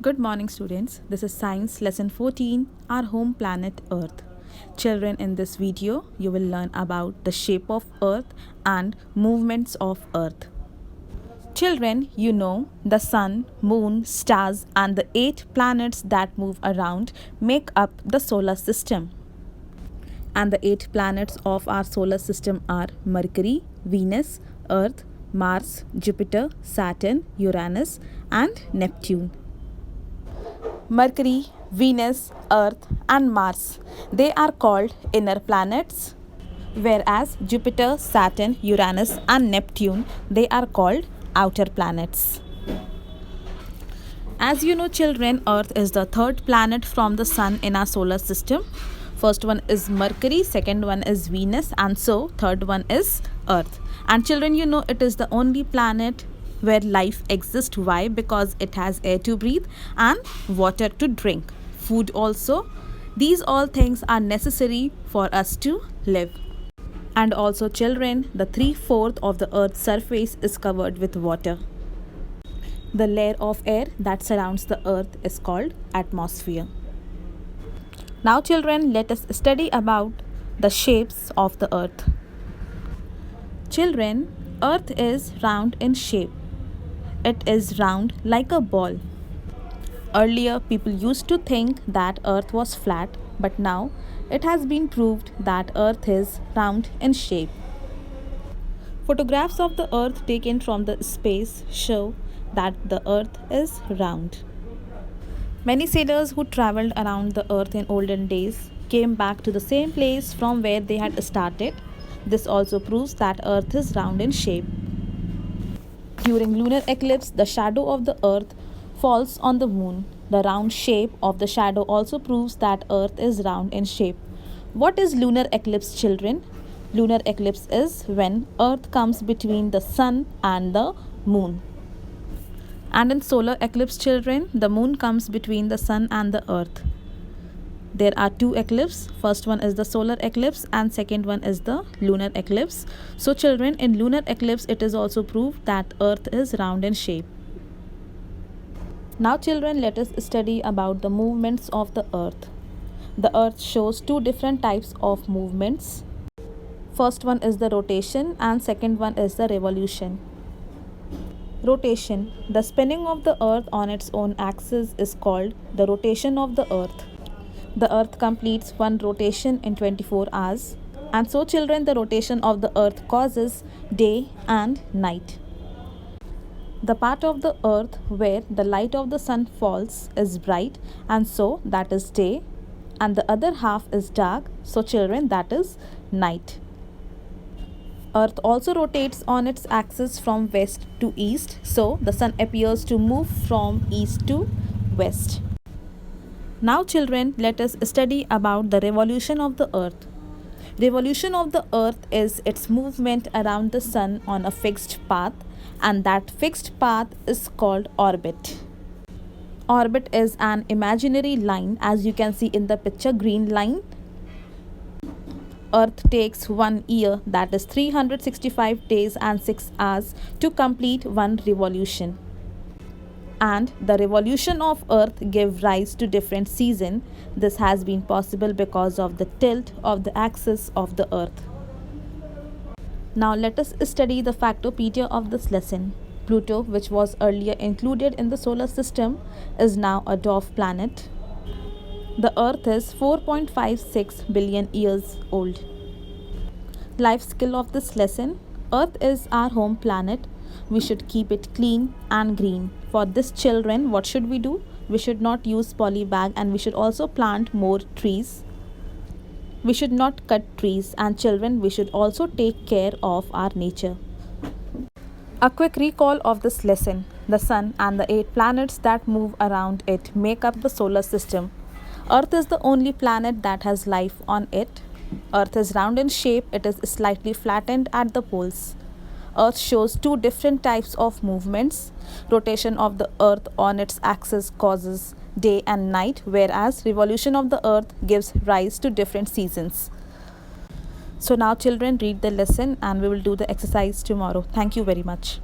Good morning, students. This is Science Lesson 14, our home planet Earth. Children, in this video, you will learn about the shape of Earth and movements of Earth. Children, you know the sun, moon, stars, and the 8 planets that move around make up the solar system. And the 8 planets of our solar system are Mercury, Venus, Earth, Mars, Jupiter, Saturn, Uranus, and Neptune. Mercury, Venus, Earth, and Mars, they are called inner planets, whereas Jupiter, Saturn, Uranus, and Neptune, they are called outer planets. As you know, children, Earth is the third planet from the sun in our solar system. First one is Mercury, second one is Venus, and so third one is Earth. And children, you know it is the only planet where life exists. Why? Because it has air to breathe and water to drink, food also. These all things are necessary for us to live. And also, children, the 3/4 of the Earth's surface is covered with water. The layer of air that surrounds the Earth is called atmosphere. Now, children, let us study about the shapes of the Earth. Children, Earth is round in shape. It is round like a ball. Earlier, people used to think that Earth was flat, but now it has been proved that Earth is round in shape. Photographs of the Earth taken from the space show that the Earth is round. Many sailors who traveled around the Earth in olden days came back to the same place from where they had started. This also proves that Earth is round in shape. During lunar eclipse, the shadow of the Earth falls on the moon. The round shape of the shadow also proves that Earth is round in shape. What is lunar eclipse, children? Lunar eclipse is when Earth comes between the sun and the moon. And in solar eclipse, children, the moon comes between the sun and the Earth. There are 2 eclipses. First one is the solar eclipse and second one is the lunar eclipse. So children, in lunar eclipse, it is also proved that Earth is round in shape. Now children, let us study about the movements of the Earth. The Earth shows 2 different types of movements. First one is the rotation and second one is the revolution. Rotation. The spinning of the Earth on its own axis is called the rotation of the Earth. The Earth completes one rotation in 24 hours. And so children, the rotation of the Earth causes day and night. The part of the Earth where the light of the sun falls is bright, and so that is day. And the other half is dark, so children, that is night. Earth also rotates on its axis from west to east, so the sun appears to move from east to west. Now children, let us study about the revolution of the Earth. Revolution of the Earth is its movement around the sun on a fixed path, and that fixed path is called orbit. Orbit is an imaginary line, as you can see in the picture, green line. Earth takes 1 year, that is 365 days and 6 hours, to complete one revolution. And the revolution of Earth gives rise to different seasons. This has been possible because of the tilt of the axis of the Earth. Now let us study the factopedia of this lesson. Pluto, which was earlier included in the solar system, is now a dwarf planet. The Earth is 4.56 billion years old. Life skill of this lesson. Earth is our home planet. We should keep it clean and green. For this, children, what should we do? We should not use poly bag and we should also plant more trees. We should not cut trees, and children, we should also take care of our nature. A quick recall of this lesson. The sun and the 8 planets that move around it make up the solar system. Earth is the only planet that has life on it. Earth is round in shape. It is slightly flattened at the poles. Earth shows 2 different types of movements. Rotation of the Earth on its axis causes day and night, whereas revolution of the Earth gives rise to different seasons. So now children, read the lesson and we will do the exercise tomorrow. Thank you very much.